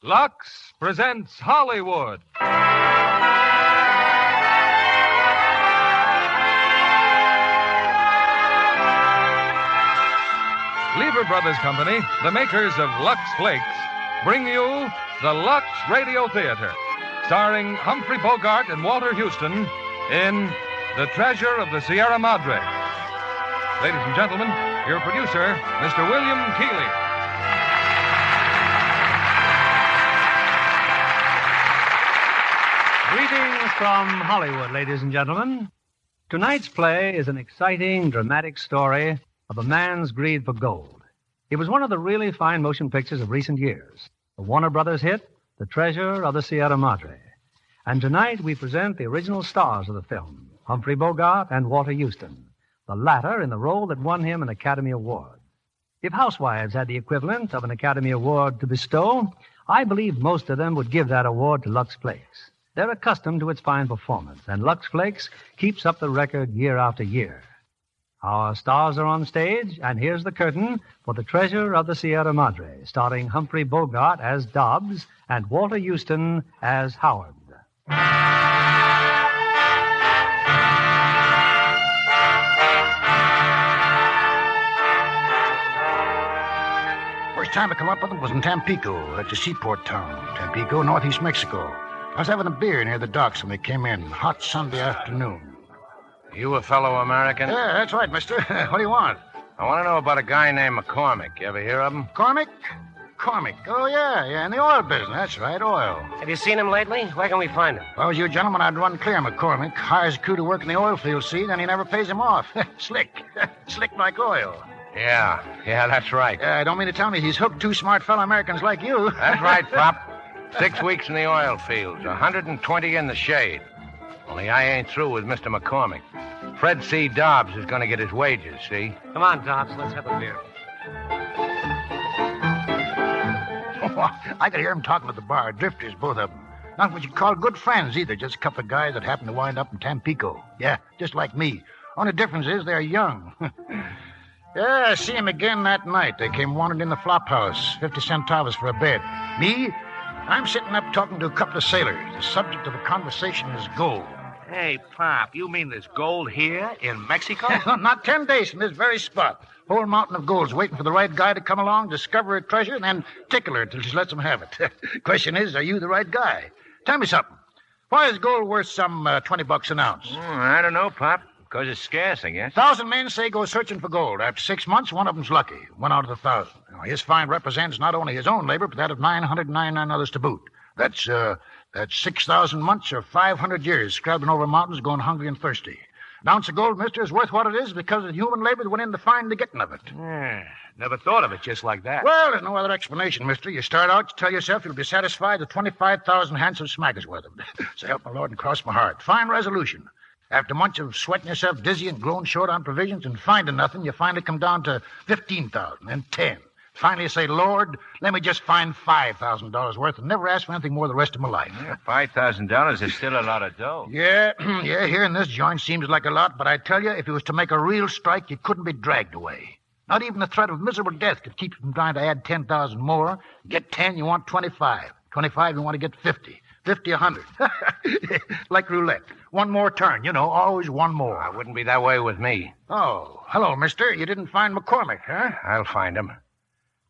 Lux presents Hollywood. Lever Brothers Company, the makers of Lux Flakes, bring you the Lux Radio Theater, starring Humphrey, Bogart, and Walter Huston in The Treasure of the Sierra Madre. Ladies and gentlemen, your producer, Mr. William Keighley. Greetings from Hollywood, ladies and gentlemen. Tonight's play is an exciting, dramatic story of a man's greed for gold. It was one of the really fine motion pictures of recent years, the Warner Brothers hit, The Treasure of the Sierra Madre. And tonight we present the original stars of the film, Humphrey Bogart and Walter Huston, the latter in the role that won him an Academy Award. If housewives had the equivalent of an Academy Award to bestow, I believe most of them would give that award to Lux Flakes. They're accustomed to its fine performance, and Lux Flakes keeps up the record year after year. Our stars are on stage, and here's the curtain for The Treasure of the Sierra Madre, starring Humphrey Bogart as Dobbs and Walter Huston as Howard. First time I come up with them was in Tampico. That's a seaport town. Tampico, northeast Mexico. I was having a beer near the docks when they came in. Hot Sunday afternoon. You a fellow American? Yeah, that's right, mister. What do you want? I want to know about a guy named McCormick. You ever hear of him? Cormick? Cormick. Oh, yeah, in the oil business. That's right, oil. Have you seen him lately? Where can we find him? If I was you gentlemen, I'd run clear McCormick. Hires a crew to work in the oil field, see, then he never pays him off. Slick. Slick like oil. Yeah, that's right. I don't mean to tell me he's hooked two smart fellow Americans like you. That's right, Pop. 6 weeks in the oil fields, 120 in the shade. Only I ain't through with Mr. McCormick. Fred C. Dobbs is going to get his wages, see? Come on, Dobbs, let's have a beer. I could hear him talking at the bar. Drifters, both of them. Not what you'd call good friends, either. Just a couple of guys that happen to wind up in Tampico. Yeah, just like me. Only difference is they're young. Yeah, I see him again that night. They came wandering in the flop house. 50-cent tovers for a bed. Me? I'm sitting up talking to a couple of sailors. The subject of the conversation is gold. Hey, Pop, you mean there's gold here in Mexico? Not 10 days from this very spot. Whole mountain of gold's waiting for the right guy to come along, discover a treasure, and then tickle her till she lets him have it. Question is, are you the right guy? Tell me something. Why is gold worth some $20 an ounce? I don't know, Pop. Because it's scarce, I guess. 1,000 men say go searching for gold. After 6 months, one of them's lucky. 1 out of 1,000. Now, his find represents not only his own labor, but that of 999 others to boot. That's 6,000 months or 500 years scrabbling over mountains going hungry and thirsty. An ounce of gold, mister, is worth what it is because of the human labor that went in to find the getting of it. Yeah, never thought of it just like that. Well, there's no other explanation, mister. You start out, you tell yourself you'll be satisfied with 25,000 handsome smackers worth of it. So help my Lord and cross my heart. Fine resolution. After months of sweating yourself dizzy and growing short on provisions and finding nothing, you finally come down to 15,000 and 10. Finally you say, Lord, let me just find $5,000 worth and never ask for anything more the rest of my life. Yeah, $5,000 is still a lot of dough. Yeah, here in this joint seems like a lot, but I tell you, if you was to make a real strike, you couldn't be dragged away. Not even the threat of miserable death could keep you from trying to add 10,000 more. Get 10, you want 25. 25, you want to get 50. 50, 100. Like roulette. One more turn, always one more. I wouldn't be that way with me. Oh, hello, mister. You didn't find McCormick, huh? I'll find him.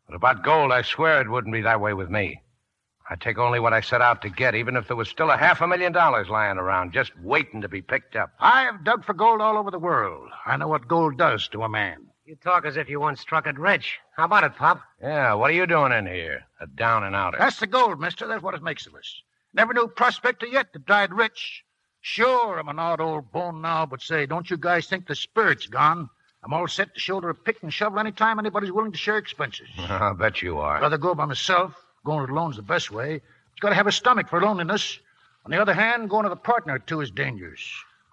But about gold, I swear it wouldn't be that way with me. I'd take only what I set out to get, even if there was still $500,000 lying around, just waiting to be picked up. I've dug for gold all over the world. I know what gold does to a man. You talk as if you once struck it rich. How about it, Pop? Yeah, what are you doing in here? A down and outer. That's the gold, mister. That's what it makes of us. Never knew prospector yet that died rich. Sure, I'm an odd old bone now, but say, don't you guys think the spirit's gone? I'm all set to shoulder a pick and shovel any time anybody's willing to share expenses. I'll bet you are. I'd rather go by myself. Going it alone's the best way. You've got to have a stomach for loneliness. On the other hand, going with a partner, too, is dangerous.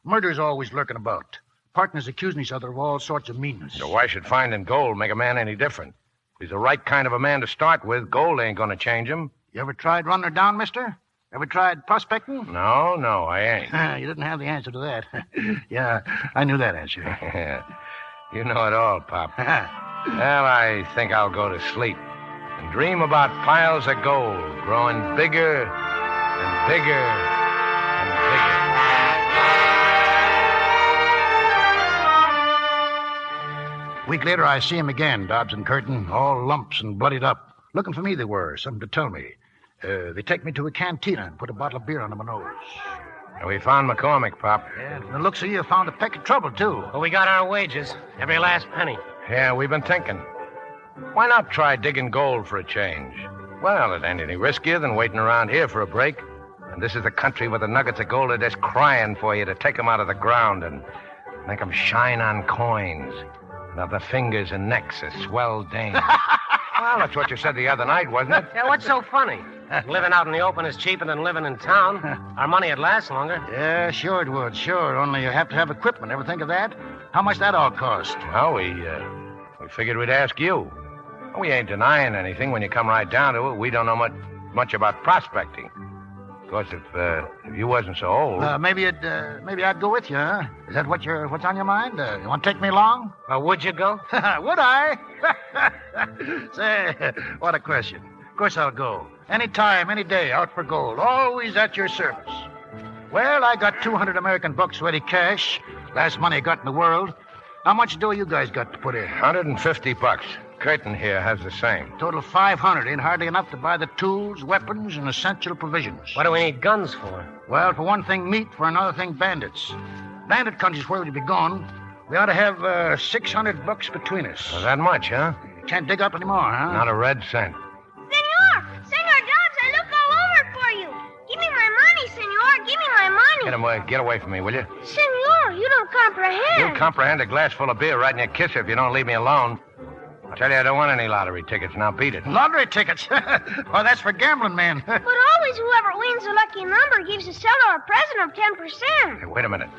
Murder's always lurking about. Partners accusing each other of all sorts of meanness. So why should finding gold make a man any different? If he's the right kind of a man to start with, gold ain't going to change him. You ever tried running her down, mister? Ever tried prospecting? No, I ain't. You didn't have the answer to that. Yeah, I knew that answer. You know it all, Pop. Well, I think I'll go to sleep. and dream about piles of gold growing bigger and bigger and bigger. A week later, I see him again, Dobbs and Curtin, all lumps and bloodied up. Looking for me they were, something to tell me. They take me to a cantina and put a bottle of beer under my nose. We found McCormick, Pop. Yeah, from the looks of you, found a peck of trouble, too. Well, we got our wages. Every last penny. Yeah, we've been thinking. Why not try digging gold for a change? Well, it ain't any riskier than waiting around here for a break. And this is the country where the nuggets of gold are just crying for you to take them out of the ground and make them shine on coins. And have the fingers and necks of swell dames. Well, that's what you said the other night, wasn't it? Yeah, what's so funny? Living out in the open is cheaper than living in town. Our money would last longer. Yeah, sure it would, sure. Only you have to have equipment. Ever think of that? How much that all cost? Well, we figured we'd ask you. We ain't denying anything when you come right down to it. We don't know much about prospecting. Of course, if you wasn't so old... Maybe I'd go with you, huh? Is that what's on your mind? You want to take me along? Would you go? Would I? Say, what a question. Of course I'll go. Any time, any day, out for gold. Always at your service. Well, I got 200 American bucks ready cash. Last money I got in the world. How much dough you guys got to put in? $150. Curtin here has the same. Total 500. Ain't hardly enough to buy the tools, weapons, and essential provisions. What do we need guns for? Well, for one thing, meat. For another thing, bandits. Bandit country's where we'd be going. We ought to have $600 between us. Well, that much, huh? Can't dig up anymore, huh? Not a red cent. Senor Dobbs, I look all over for you. Give me my money, senor. Give me my money. Get away from me, will you? Senor, you don't comprehend. You'll comprehend a glass full of beer right in your kisser if you don't leave me alone. I tell you, I don't want any lottery tickets. Now beat it. Lottery tickets? Oh, that's for gambling men. But always whoever wins a lucky number gives the seller a present of 10%. Hey, wait a minute.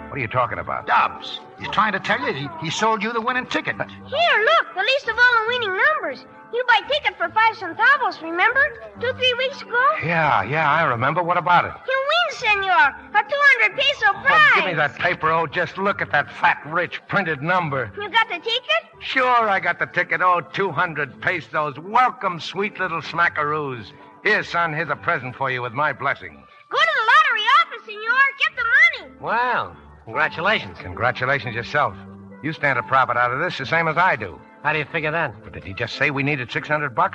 What are you talking about? Dobbs. He's trying to tell you he sold you the winning ticket. Here, look, the least of all the winning numbers. You buy ticket for 5 centavos, remember? 2-3 weeks ago? Yeah, I remember. What about it? You win, senor. A 200 peso prize. Oh, give me that paper. Oh, just look at that fat, rich printed number. You got the ticket? Sure, I got the ticket. Oh, 200 pesos. Welcome, sweet little smackaroos. Here, son, here's a present for you with my blessing. Go to the lottery office, senor. Get the money. Well, congratulations. Congratulations yourself. You stand a profit out of this the same as I do. How do you figure that? But did he just say we needed $600? Well,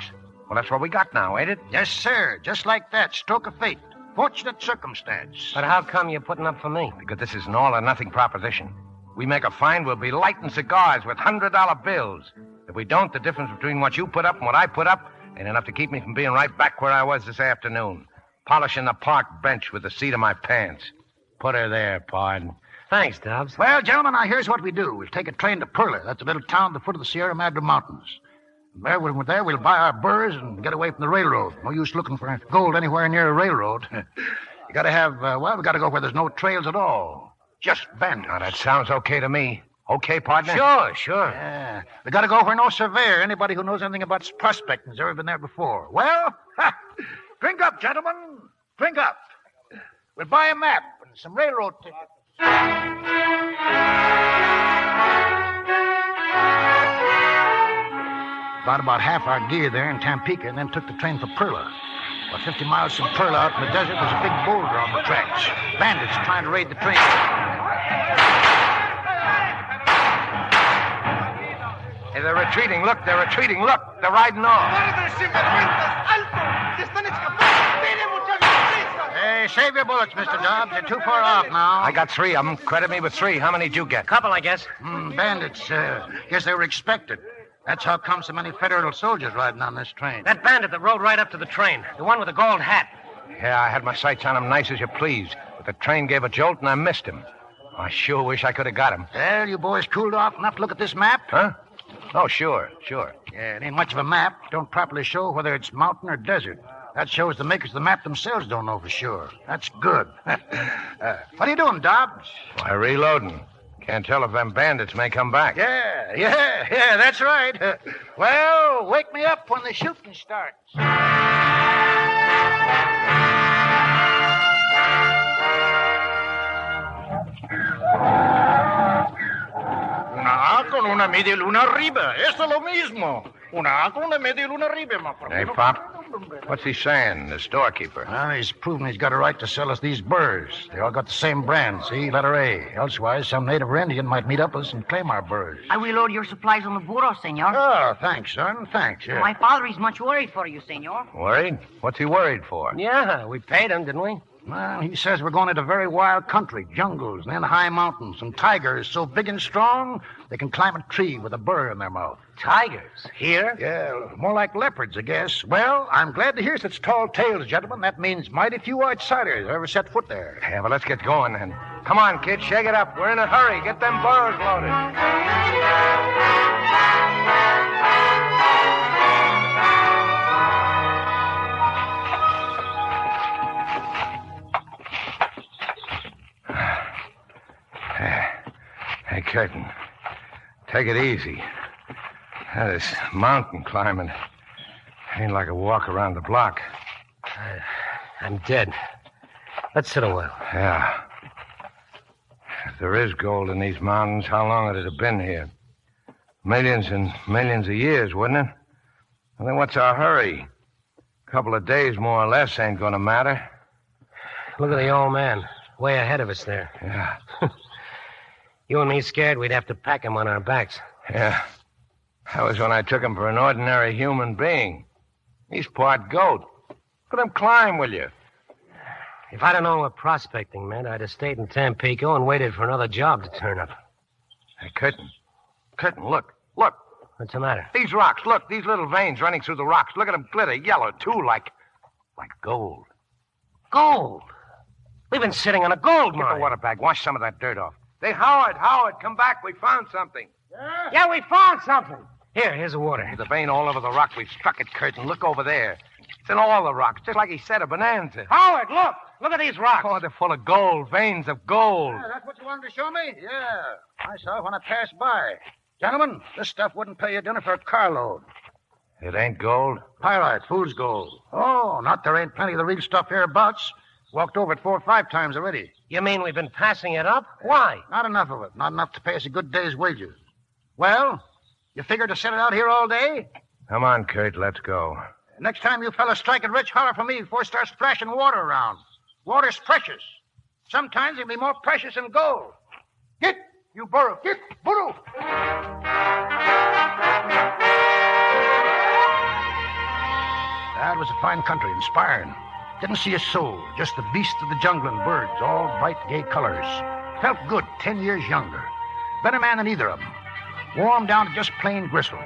that's what we got now, ain't it? Yes, sir. Just like that. Stroke of fate. Fortunate circumstance. But how come you're putting up for me? Because this is an all-or-nothing proposition. We make a find, we'll be lighting cigars with $100 bills. If we don't, the difference between what you put up and what I put up ain't enough to keep me from being right back where I was this afternoon. Polishing the park bench with the seat of my pants. Put her there, pardon. Thanks, Dobbs. Well, gentlemen, now here's what we do. We'll take a train to Perla. That's a little town at the foot of the Sierra Madre Mountains. When we're there, we'll buy our burrs and get away from the railroad. No use looking for gold anywhere near a railroad. You gotta have, we gotta go where there's no trails at all. Just bandits. Now, that sounds okay to me. Okay, partner? Sure. Yeah. We gotta go where no surveyor, anybody who knows anything about prospecting has ever been there before. Well, drink up, gentlemen. Drink up. We'll buy a map and some railroad tickets. Bought about half our gear there in Tampico and then took the train for Perla. About 50 miles from Perla out in the desert, there's a big boulder on the tracks. Bandits trying to raid the train. Hey, they're retreating. Look, they're retreating. Look, they're riding off. Hey, save your bullets, Mr. Dobbs. You're too far off now. I got 3 of them. Credit me with 3. How many did you get? Couple, I guess. Bandits. Guess they were expected. That's how come so many federal soldiers riding on this train. That bandit that rode right up to the train. The one with the gold hat. Yeah, I had my sights on him nice as you please. But the train gave a jolt and I missed him. I sure wish I could have got him. Well, you boys cooled off enough to look at this map? Huh? Oh, sure. Yeah, it ain't much of a map. Don't properly show whether it's mountain or desert. That shows the makers of the map themselves don't know for sure. That's good. What are you doing, Dobbs? Why, reloading. Can't tell if them bandits may come back. Yeah, that's right. Well, wake me up when the shooting starts. Con una media luna arriba. Esto es lo mismo. Hey, Pop, what's he saying, the storekeeper? Well, he's proven he's got a right to sell us these burrs. They all got the same brand, see? Letter A. Elsewise, some native or Indian might meet up with us and claim our burrs. I will load your supplies on the burro, senor. Oh, thanks, son. Thanks, yeah. My father is much worried for you, senor. Worried? What's he worried for? Yeah, we paid him, didn't we? Well, he says we're going into very wild country, jungles, and then high mountains, and tigers so big and strong they can climb a tree with a burr in their mouth. Tigers? Here? Yeah, more like leopards, I guess. Well, I'm glad to hear such tall tales, gentlemen. That means mighty few outsiders ever set foot there. Yeah, well, let's get going then. Come on, kid, shake it up. We're in a hurry. Get them burrs loaded. Hey, Curtin, take it easy. This mountain climbing ain't like a walk around the block. I'm dead. Let's sit a while. Yeah. If there is gold in these mountains, how long would it have been here? Millions and millions of years, wouldn't it? Well, then what's our hurry? A couple of days, more or less, ain't gonna matter. Look at the old man, way ahead of us there. Yeah. You and me scared we'd have to pack him on our backs. Yeah. That was when I took him for an ordinary human being. He's part goat. Look at him climb, will you? If I'd have known what prospecting meant, I'd have stayed in Tampico and waited for another job to turn up. Hey, Curtin. Curtin, look. Look. What's the matter? These rocks. Look, these little veins running through the rocks. Look at them glitter. Yellow, too, like gold. Gold? We've been sitting on a gold Get mine. the water bag. Wash some of that dirt off. Hey, Howard, come back. We found something. Yeah, we found something. Here's the water. There's a vein all over the rock. We've struck it, Curtin. Look over there. It's in all the rocks, just like he said, a bonanza. Howard, look. Look at these rocks. Oh, they're full of gold, veins of gold. Yeah, that's what you wanted to show me? Yeah. I saw it when I passed by. Gentlemen, this stuff wouldn't pay you dinner for a carload. It ain't gold? Pyrite, fool's gold. Oh, not there ain't plenty of the real stuff hereabouts. Walked over it 4 or 5 times already. You mean we've been passing it up? Why? Not enough of it. Not enough to pay us a good day's wages. Well, you figure to set it out here all day? Come on, Kurt, let's go. Next time you fellas strike it rich, holler for me before it starts splashing water around. Water's precious. Sometimes it'll be more precious than gold. Get, you burro. Get, burro. That was a fine country, inspiring. Didn't see a soul, just the beasts of the jungle and birds, all bright, gay colors. Felt good, 10 years younger. Better man than either of them. Warm down to just plain gristle.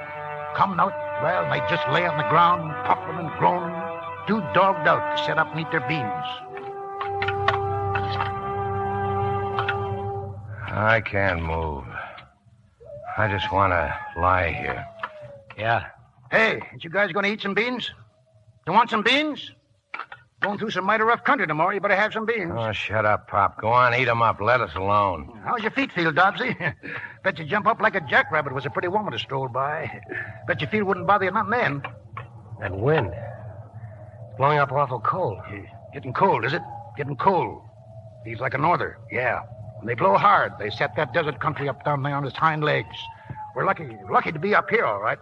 Coming out, well, they just lay on the ground, puffing and groaning, too dogged out to set up and eat their beans. I can't move. I just want to lie here. Yeah. Hey, ain't you guys going to eat some beans? You want some beans? Going through some mighty rough country tomorrow. You better have some beans. Oh, shut up, Pop. Go on, eat 'em up. Let us alone. How's your feet feel, Dobbsy? Bet you jump up like a jackrabbit was a pretty woman to stroll by. Bet your feet wouldn't bother you nothing then. That wind. It's blowing up awful cold. Getting cold, is it? Getting cold. Feels like a norther. Yeah. When they blow hard, they set that desert country up down there on its hind legs. We're lucky to be up here, all right.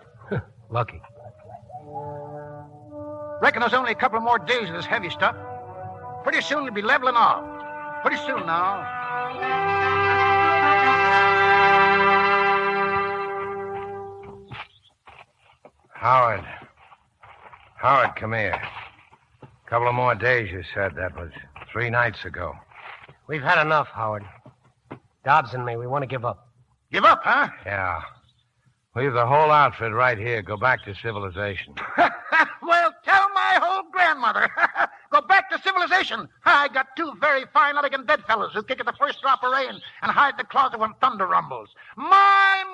Lucky. Reckon there's only a couple more days of this heavy stuff. Pretty soon it'll be leveling off. Pretty soon now. Howard, come here. Couple of more days, you said. That was 3 nights ago. We've had enough, Howard. Dobbs and me, we want to give up. Give up, huh? Yeah. Leave the whole outfit right here. Go back to civilization. Well, tell my whole grandmother. Go back to civilization. I got 2 very fine, elegant dead fellows who kick at the first drop of rain and hide the closet when thunder rumbles. My,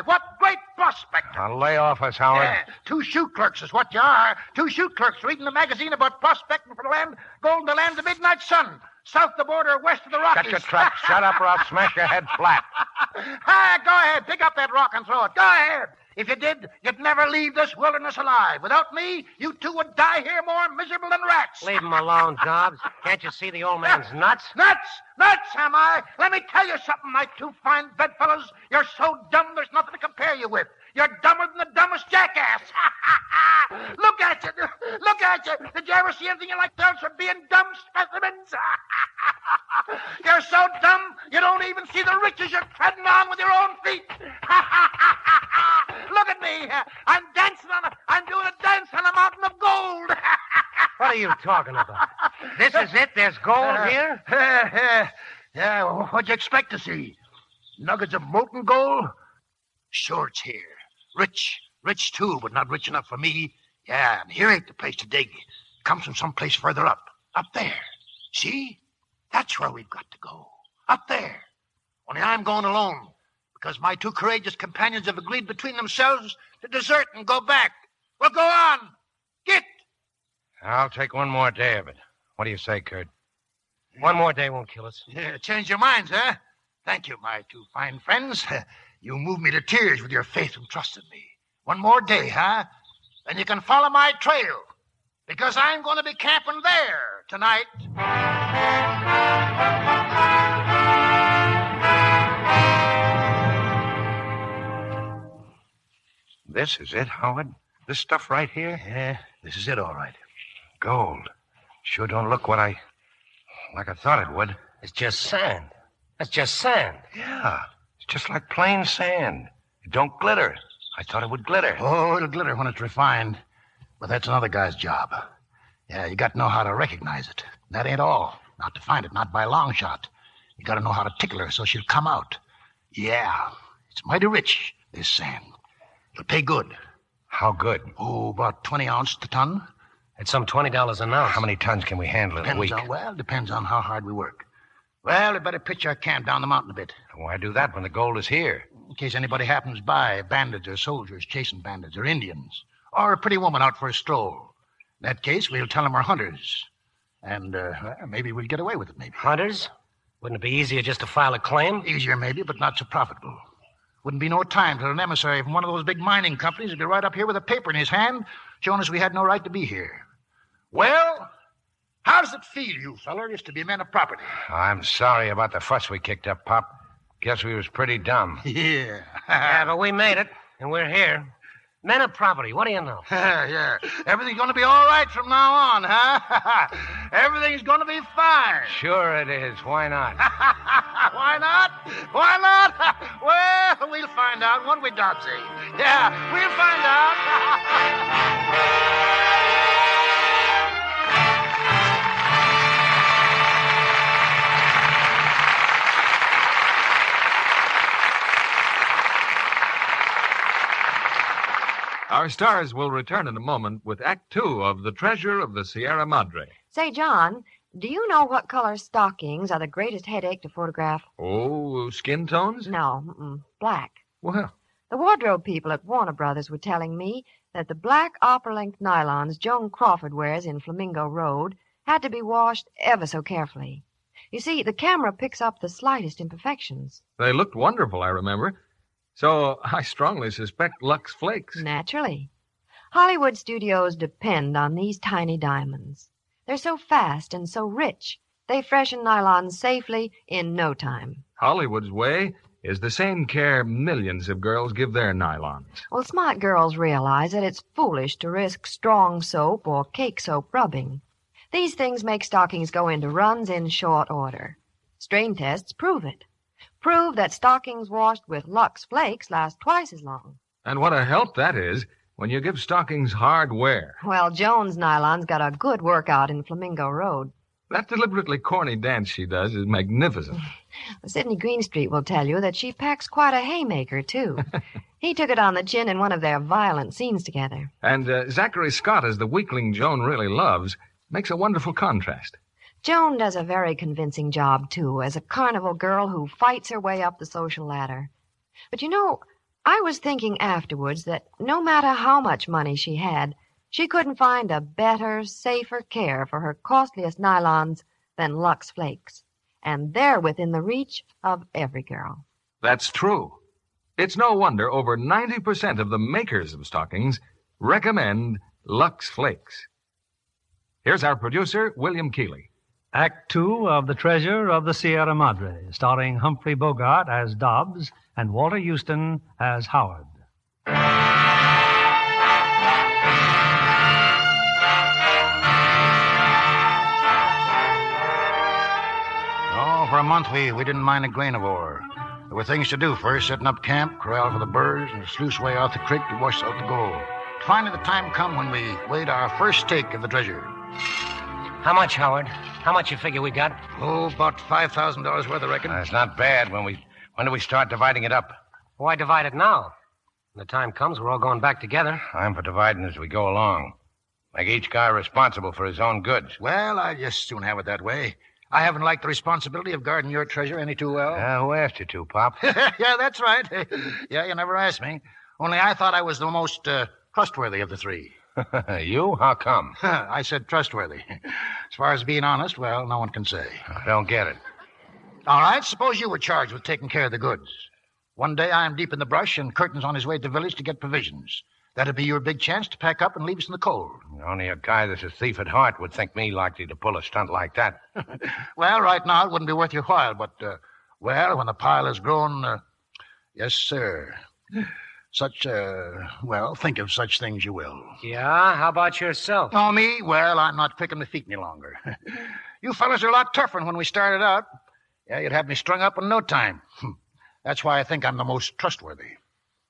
what great prospector. Now lay off us, Howard. Yeah, 2 shoe clerks is what you are. 2 shoe clerks reading the magazine about prospecting for the land, gold in the land of midnight sun. South the border, west of the Rockies. Got your trap. Shut up or I'll smash your head flat. Go ahead. Pick up that rock and throw it. Go ahead. If you did, you'd never leave this wilderness alive. Without me, you 2 would die here more miserable than rats. Leave him alone, Dobbs. Can't you see the old man's nuts? Nuts, am I? Let me tell you something, my 2 fine bedfellows. You're so dumb there's nothing to compare you with. You're dumber than the dumbest jackass. Look at you. Look at you. Did you ever see anything like those for being dumb specimens? You're so dumb, you don't even see the riches you're treading on with your own feet. Look at me. I'm doing a dance on a mountain of gold. What are you talking about? This is it? There's gold here? Yeah, what'd you expect to see? Nuggets of molten gold? Sure, it's here. Rich too, but not rich enough for me. Yeah, and here ain't the place to dig. It comes from someplace further up there. See? That's where we've got to go. Up there. Only I'm going alone, because my two courageous companions have agreed between themselves to desert and go back. Well, go on. Get. I'll take one more day of it. What do you say, Kurt? One more day won't kill us. Yeah, change your minds, huh? Thank you, my two fine friends. You moved me to tears with your faith and trust in me. One more day, huh? Then you can follow my trail, because I'm going to be camping there tonight. This is it, Howard? This stuff right here? Yeah, this is it, all right. Gold. Sure don't look like I thought it would. It's just sand. That's just sand. Yeah, it's just like plain sand. It don't glitter. I thought it would glitter. Oh, it'll glitter when it's refined. But that's another guy's job. Yeah, you got to know how to recognize it. That ain't all. Not to find it, not by a long shot. You got to know how to tickle her so she'll come out. Yeah, it's mighty rich, this sand. It'll pay good. How good? Oh, about 20 ounces a ton. It's some $20 an ounce. How many tons can we handle in a week? Depends on how hard we work. Well, we better pitch our camp down the mountain a bit. Why do that when the gold is here? In case anybody happens by, bandits or soldiers chasing bandits or Indians. Or a pretty woman out for a stroll. In that case, we'll tell them we're hunters. And maybe we'll get away with it, maybe. Hunters? Wouldn't it be easier just to file a claim? Easier, maybe, but not so profitable. Wouldn't be no time till an emissary from one of those big mining companies would be right up here with a paper in his hand showing us we had no right to be here. Well, how does it feel, you feller, just to be men of property? I'm sorry about the fuss we kicked up, Pop. Guess we was pretty dumb. Yeah. Yeah, but we made it, and we're here. Men of property, what do you know? Yeah. Everything's going to be all right from now on, huh? Everything's going to be fine. Sure it is. Why not? Why not? Why not? Well, we'll find out, won't we, Dobbsy? Yeah, we'll find out. Our stars will return in a moment with Act Two of The Treasure of the Sierra Madre. Say, John, do you know what color stockings are the greatest headache to photograph? Oh, skin tones? No, black. Well, The wardrobe people at Warner Brothers were telling me that the black opera-length nylons Joan Crawford wears in Flamingo Road had to be washed ever so carefully. You see, the camera picks up the slightest imperfections. they looked wonderful, I remember. So I strongly suspect Lux Flakes. Naturally. Hollywood studios depend on these tiny diamonds. They're so fast and so rich, they freshen nylons safely in no time. Hollywood's way is the same care millions of girls give their nylons. Well, smart girls realize that it's foolish to risk strong soap or cake soap rubbing. These things make stockings go into runs in short order. Strain tests prove it. Prove that stockings washed with Lux Flakes last twice as long. And what a help that is when you give stockings hard wear. Well, Joan's nylons got a good workout in Flamingo Road. That deliberately corny dance she does is magnificent. Sidney Greenstreet will tell you that she packs quite a haymaker, too. He took it on the chin in one of their violent scenes together. And Zachary Scott, as the weakling Joan really loves, makes a wonderful contrast. Joan does a very convincing job, too, as a carnival girl who fights her way up the social ladder. But you know, I was thinking afterwards that no matter how much money she had, she couldn't find a better, safer care for her costliest nylons than Lux Flakes. And they're within the reach of every girl. That's true. It's no wonder over 90% of the makers of stockings recommend Lux Flakes. Here's our producer, William Keeley. Act Two of The Treasure of the Sierra Madre, starring Humphrey Bogart as Dobbs and Walter Huston as Howard. Oh, for a month we didn't mind a grain of ore. There were things to do first, setting up camp, corral for the birds, and a sluice way out the creek to wash out the gold. Finally, the time come when we weighed our first stake of the treasure. How much, Howard? How much you figure we got? Oh, about $5,000 worth, I reckon. That's not bad. When do we start dividing it up? Why divide it now? When the time comes, we're all going back together. I'm for dividing as we go along. Make each guy responsible for his own goods. Well, I'd just soon have it that way. I haven't liked the responsibility of guarding your treasure any too well. Who asked you to, Pop? Yeah, that's right. Yeah, you never asked me. Only I thought I was the most trustworthy of the three. You? How come? I said trustworthy. As far as being honest, well, no one can say. I don't get it. All right, suppose you were charged with taking care of the goods. One day I am deep in the brush and Curtin's on his way to the village to get provisions. That'd be your big chance to pack up and leave us in the cold. Only a guy that's a thief at heart would think me likely to pull a stunt like that. Well, right now it wouldn't be worth your while, but, when the pile has grown, yes, sir. Such, think of such things you will. Yeah? How about yourself? Oh, me? Well, I'm not picking the feet any longer. You fellas are a lot tougher than when we started out. Yeah, you'd have me strung up in no time. That's why I think I'm the most trustworthy.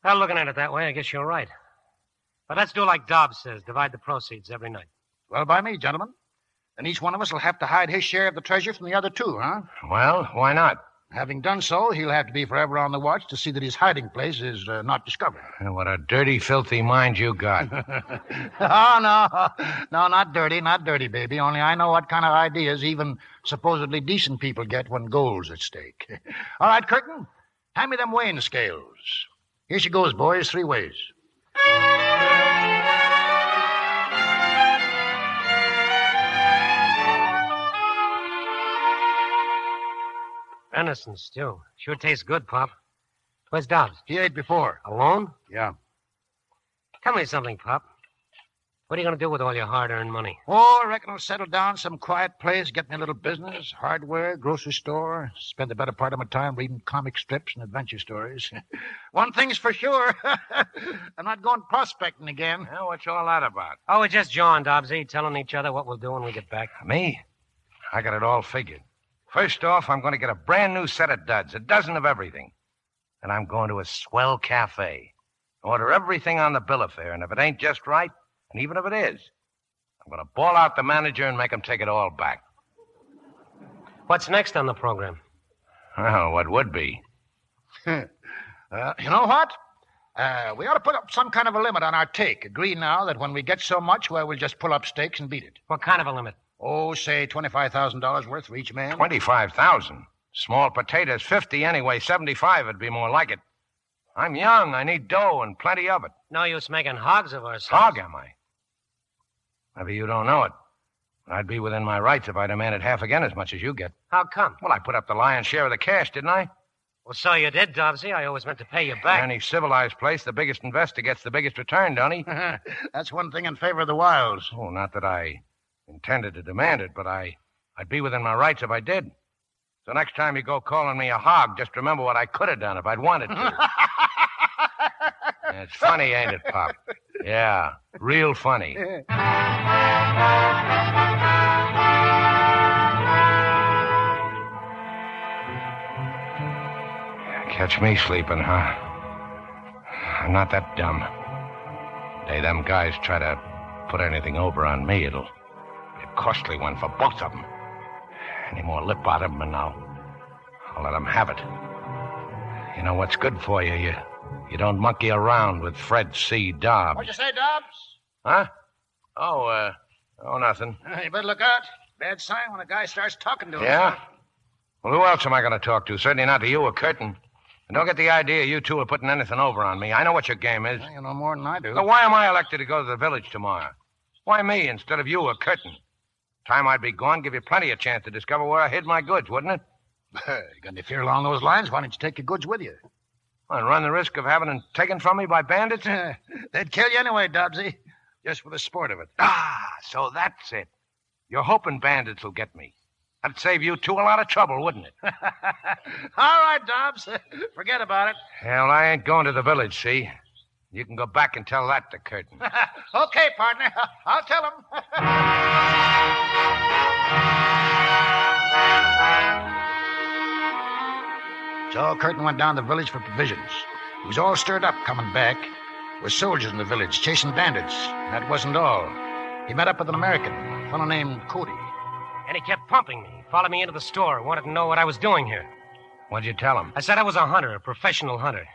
Well, looking at it that way, I guess you're right. But let's do like Dobbs says, divide the proceeds every night. Well, by me, gentlemen. Then each one of us will have to hide his share of the treasure from the other two, huh? Well, why not? Having done so, he'll have to be forever on the watch to see that his hiding place is not discovered. What a dirty, filthy mind you got. Oh, no, not dirty, baby. Only I know what kind of ideas even supposedly decent people get when gold's at stake. All right, Curtin, hand me them weighing scales. Here she goes, boys, 3 ways. Venison stew. Sure tastes good, Pop. Where's Dobbs? He ate before. Alone? Yeah. Tell me something, Pop. What are you going to do with all your hard-earned money? Oh, I reckon I'll settle down some quiet place, get me a little business, hardware, grocery store, spend the better part of my time reading comic strips and adventure stories. One thing's for sure. I'm not going prospecting again. Well, what's all that about? Oh, we're just jawing, Dobbsy, telling each other what we'll do when we get back. Me? I got it all figured. First off, I'm going to get a brand new set of duds, a dozen of everything. And I'm going to a swell cafe. Order everything on the bill of fare, and if it ain't just right, and even if it is, I'm going to bawl out the manager and make him take it all back. What's next on the program? Well, what would be? You know what? We ought to put up some kind of a limit on our take. Agree now that when we get so much, well, we'll just pull up stakes and beat it. What kind of a limit? Oh, say $25,000 worth for each man. 25,000? Small potatoes, 50 anyway. 75 would be more like it. I'm young. I need dough and plenty of it. No use making hogs of ourselves. Hog, am I? Maybe you don't know it. I'd be within my rights if I demanded half again as much as you get. How come? Well, I put up the lion's share of the cash, didn't I? Well, so you did, Dobbsy. I always meant to pay you back. In any civilized place, the biggest investor gets the biggest return, don't he? That's one thing in favor of the wilds. Oh, not that I intended to demand it, but I'd be within my rights if I did. So next time you go calling me a hog, just remember what I could have done if I'd wanted to. It's funny, ain't it, Pop? Yeah, real funny. Catch me sleeping, huh? I'm not that dumb. The day them guys try to put anything over on me, it'll be a costly one for both of them. Any more lip out of them, and I'll let them have it. You know what's good for you? You don't monkey around with Fred C. Dobbs. What'd you say, Dobbs? Huh? Oh, nothing. You better look out. Bad sign when a guy starts talking to him. Yeah? Well, who else am I going to talk to? Certainly not to you or Curtin. And don't get the idea you two are putting anything over on me. I know what your game is. Well, you know more than I do. So why am I elected to go to the village tomorrow? Why me instead of you or Curtin? Time I'd be gone, give you plenty of chance to discover where I hid my goods, wouldn't it? You got any fear along those lines? Why don't you take your goods with you? And run the risk of having them taken from me by bandits? They'd kill you anyway, Dobbsy. Just for the sport of it. Ah, so that's it. You're hoping bandits will get me. That'd save you two a lot of trouble, wouldn't it? All right, Dobbs. Forget about it. Hell, I ain't going to the village, see? You can go back and tell that to Curtin. Okay, partner. I'll tell him. So Curtin went down to the village for provisions. He was all stirred up coming back. There were soldiers in the village chasing bandits. That wasn't all. He met up with an American, a fellow named Cody. And he kept pumping me. Followed me into the store. Wanted to know what I was doing here. What'd you tell him? I said I was a hunter, a professional hunter.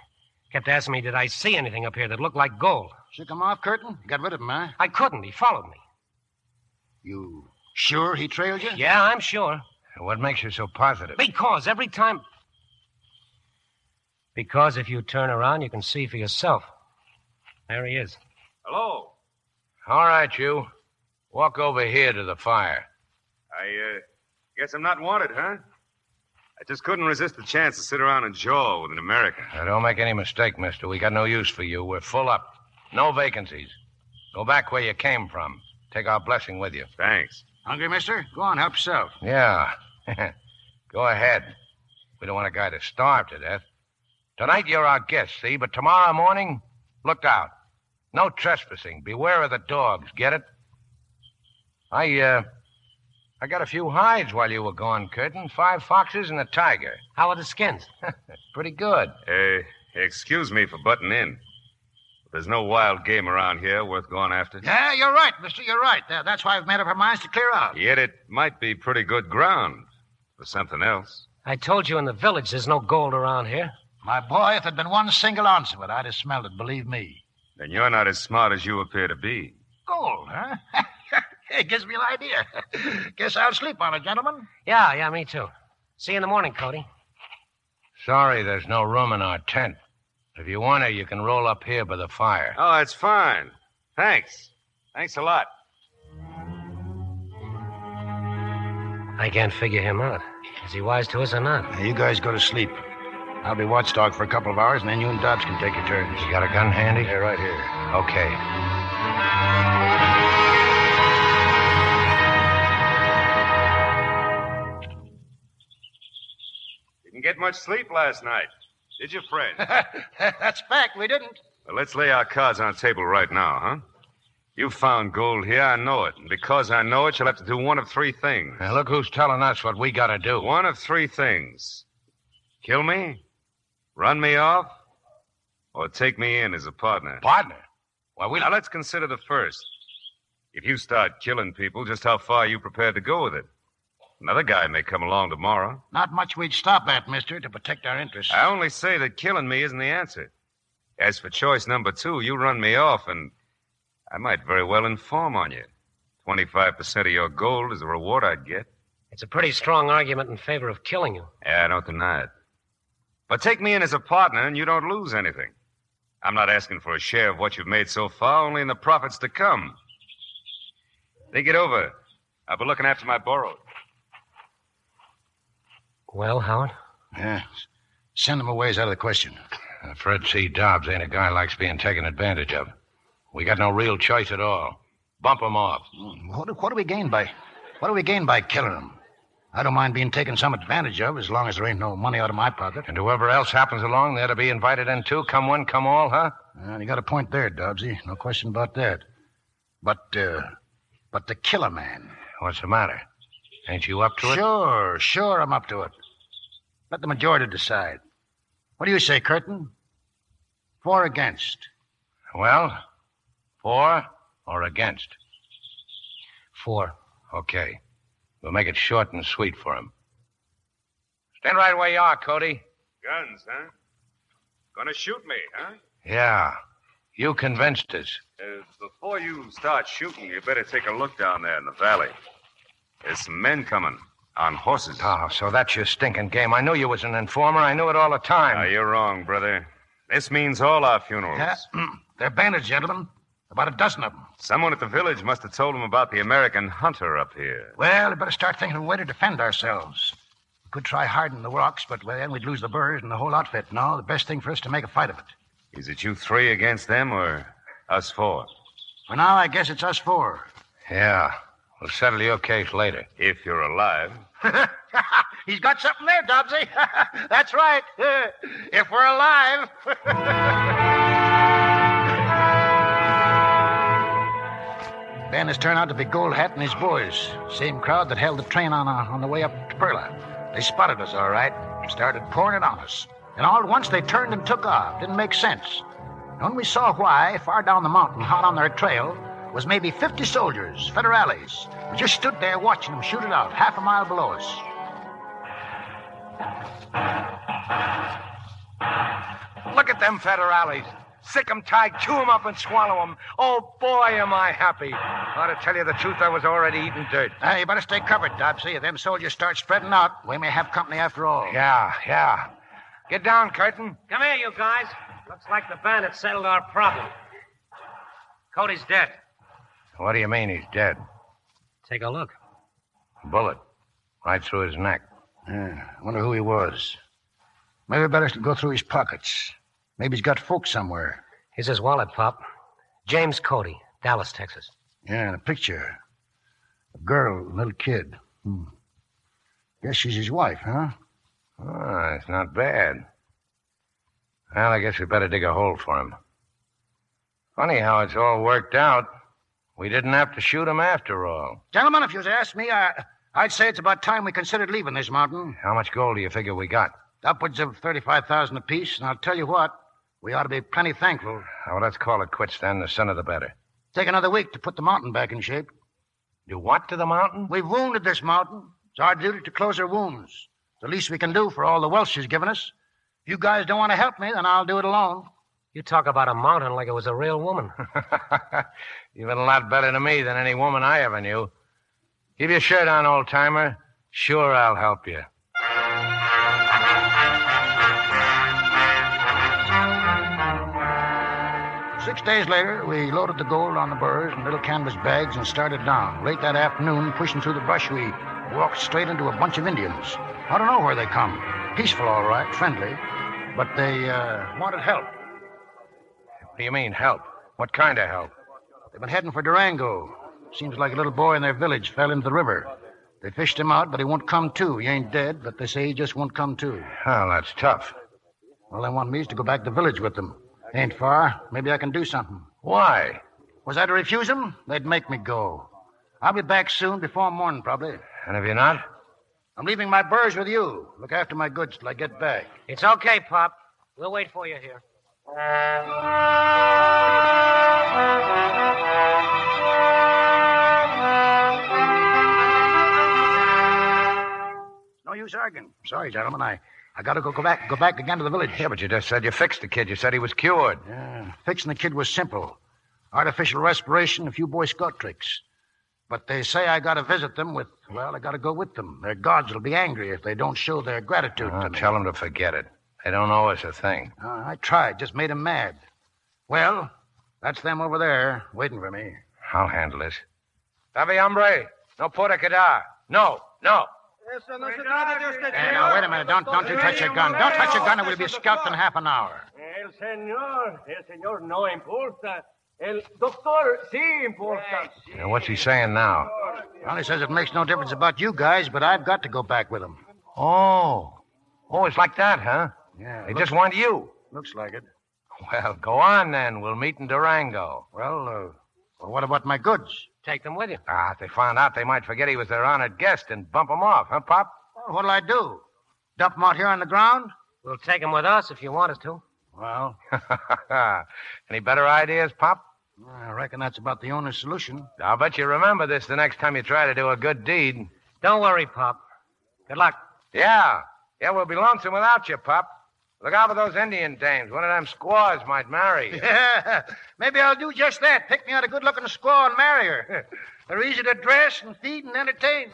Kept asking me, did I see anything up here that looked like gold? Shook him off, Curtin? You got rid of him, huh? I couldn't. He followed me. You sure he trailed you? Yeah, I'm sure. What makes you so positive? Because every time... Because if you turn around, you can see for yourself. There he is. Hello. All right, you. Walk over here to the fire. I guess I'm not wanted, huh? I just couldn't resist the chance to sit around and jaw with an American. Now, don't make any mistake, mister. We got no use for you. We're full up. No vacancies. Go back where you came from. Take our blessing with you. Thanks. Hungry, mister? Go on, help yourself. Yeah. Go ahead. We don't want a guy to starve to death. Tonight you're our guest, see? But tomorrow morning, look out. No trespassing. Beware of the dogs. Get it? I got a few hides while you were gone, Curtin. 5 foxes and a tiger. How are the skins? Pretty good. Excuse me for butting in. There's no wild game around here worth going after. Yeah, you're right, mister. You're right. That's why we've made up our minds to clear out. Yet it might be pretty good ground for something else. I told you in the village there's no gold around here. My boy, if there'd been one single ounce of it, I'd have smelled it, believe me. Then you're not as smart as you appear to be. Gold, huh? It gives me an idea. Guess I'll sleep on it, gentlemen. Yeah, me too. See you in the morning, Cody. Sorry there's no room in our tent. If you want to, you can roll up here by the fire. Oh, that's fine. Thanks. Thanks a lot. I can't figure him out. Is he wise to us or not? Now, you guys go to sleep. I'll be watchdog for a couple of hours, and then you and Dobbs can take your turns. You got a gun handy? Yeah, right here. Okay. Didn't get much sleep last night, did you, Fred? That's fact, we didn't. Well, let's lay our cards on the table right now, huh? You found gold here, I know it. And because I know it, you'll have to do one of 3 things. Now, look who's telling us what we gotta do. One of 3 things. Kill me, run me off, or take me in as a partner. Partner? Why, Now, let's consider the first. If you start killing people, just how far are you prepared to go with it? Another guy may come along tomorrow. Not much we'd stop at, mister, to protect our interests. I only say that killing me isn't the answer. As for choice number 2, you run me off, and I might very well inform on you. 25% of your gold is the reward I'd get. It's a pretty strong argument in favor of killing you. Yeah, I don't deny it. But take me in as a partner, and you don't lose anything. I'm not asking for a share of what you've made so far, only in the profits to come. Think it over. I'll be looking after my borrowed. Well, Howard? Yeah. Send them away is out of the question. Fred C. Dobbs ain't a guy likes being taken advantage of. We got no real choice at all. Bump him off. What do we gain by killing him? I don't mind being taken some advantage of as long as there ain't no money out of my pocket. And whoever else happens along, they're to be invited in too. Come one, come all, huh? Well, you got a point there, Dobbsy. No question about that. But to kill a man. What's the matter? Ain't you up to it? Sure, I'm up to it. Let the majority decide. What do you say, Curtin? For or against? Well, for or against? For. Okay. We'll make it short and sweet for him. Stand right where you are, Cody. Guns, huh? Gonna shoot me, huh? Yeah. You convinced us. Before you start shooting, you better take a look down there in the valley. There's some men coming on horses. Oh, so that's your stinking game. I knew you was an informer. I knew it all the time. Now, you're wrong, brother. This means all our funerals. They're bandits, gentlemen. About a dozen of them. Someone at the village must have told them about the American hunter up here. Well, we better start thinking of a way to defend ourselves. We could try harding the rocks, but then we'd lose the birds and the whole outfit. No, the best thing for us to make a fight of it. Is it you 3 against them or us 4? For now, I guess it's us 4. Yeah. We'll settle your case later. If you're alive. He's got something there, Dobbsy. That's right. If we're alive. Van has turned out to be Gold Hat and his boys. Same crowd that held the train on the way up to Perla. They spotted us, all right. Started pouring it on us. And all at once they turned and took off. Didn't make sense. And when we saw why, far down the mountain, hot on their trail, was maybe 50 soldiers, federales. We just stood there watching them shoot it out, half a mile below us. Look at them federales. Sick 'em tight, chew 'em up and swallow 'em. Oh, boy, am I happy. Well, to tell you the truth, I was already eating dirt. Hey, you better stay covered, Dobbsy. If them soldiers start spreading out, we may have company after all. Yeah. Get down, Curtin. Come here, you guys. Looks like the bandits settled our problem. Cody's dead. What do you mean he's dead? Take a look. Bullet. Right through his neck. I wonder who he was. Maybe we better go through his pockets. Maybe he's got folks somewhere. Here's his wallet, Pop. James Cody, Dallas, Texas. Yeah, and a picture. A girl, a little kid. Guess she's his wife, huh? Oh, it's not bad. Well, I guess we better dig a hole for him. Funny how it's all worked out. We didn't have to shoot him after all. Gentlemen, if you'd asked me, I'd say it's about time we considered leaving this mountain. How much gold do you figure we got? Upwards of 35,000 apiece, and I'll tell you what, we ought to be plenty thankful. Well, let's call it quits then. The sooner the better. Take another week to put the mountain back in shape. Do what to the mountain? We've wounded this mountain. It's our duty to close her wounds. It's the least we can do for all the wealth she's given us. If you guys don't want to help me, then I'll do it alone. You talk about a mountain like it was a real woman. You've been a lot better to me than any woman I ever knew. Keep your shirt on, old-timer. Sure, I'll help you. 6 days later, we loaded the gold on the burros and little canvas bags and started down. Late that afternoon, pushing through the brush, we walked straight into a bunch of Indians. I don't know where they come. Peaceful, all right, friendly. But they wanted help. What do you mean, help? What kind of help? They've been heading for Durango. Seems like a little boy in their village fell into the river. They fished him out, but he won't come to. He ain't dead, but they say he just won't come to. Well, that's tough. All they want me is to go back to the village with them. Ain't far. Maybe I can do something. Why? Was I to refuse them? They'd make me go. I'll be back soon, before morning, probably. And if you're not? I'm leaving my burrs with you. Look after my goods till I get back. It's okay, Pop. We'll wait for you here. No use arguing. Sorry, gentlemen. I gotta go back again to the village. Yeah, but you just said you fixed the kid. You said he was cured. Yeah, fixing the kid was simple. Artificial respiration, a few Boy Scout tricks. But they say I gotta visit them I gotta go with them. Their gods will be angry if they don't show their gratitude to me. Tell them to forget it. They don't owe us a thing. I tried, just made them mad. Well, that's them over there, waiting for me. I'll handle this. Tavi, hombre. No puta quedar. No. Hey, now, wait a minute. Don't you touch your gun. Don't touch your gun, or we'll be scalped in half an hour. El señor no importa. El doctor sí importa. Now, what's he saying now? Well, he says it makes no difference about you guys, but I've got to go back with him. Oh, it's like that, huh? Yeah. They just want you. Looks like it. Well, go on, then. We'll meet in Durango. Well, what about my goods? Take them with you. If they found out, they might forget he was their honored guest and bump him off, huh, Pop? Well, what'll I do? Dump them out here on the ground? We'll take them with us if you want us to. Well, Any better ideas, Pop? I reckon that's about the only solution. I'll bet you remember this the next time you try to do a good deed. Don't worry, Pop. Good luck. Yeah, we'll be lonesome without you, Pop. Look out for those Indian dames. One of them squaws might marry you. Yeah, maybe I'll do just that. Pick me out a good-looking squaw and marry her. They're easy to dress and feed and entertain.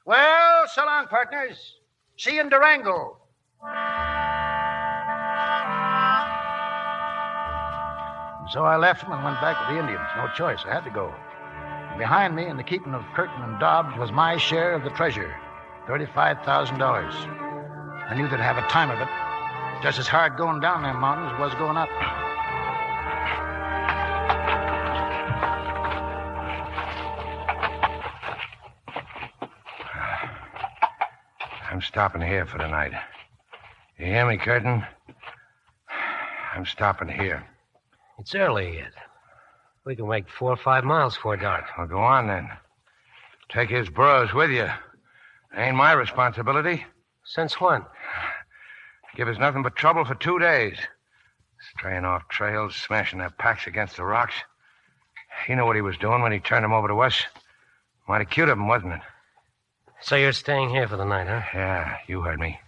Well, so long, partners. See you in Durango. And so I left them and went back with the Indians. No choice. I had to go. And behind me, in the keeping of Curtin and Dobbs, was my share of the treasure, $35,000. I knew they'd have a time of it. Just as hard going down them mountains as it was going up. I'm stopping here for the night. You hear me, Curtin? I'm stopping here. It's early yet. We can make 4 or 5 miles before dark. Well, go on, then. Take his burros with you. Ain't my responsibility. Since when? Give us nothing but trouble for 2 days. Straying off trails, smashing their packs against the rocks. He knew what he was doing when he turned them over to us. Mighty cute of him, wasn't it? So you're staying here for the night, huh? Yeah, you heard me.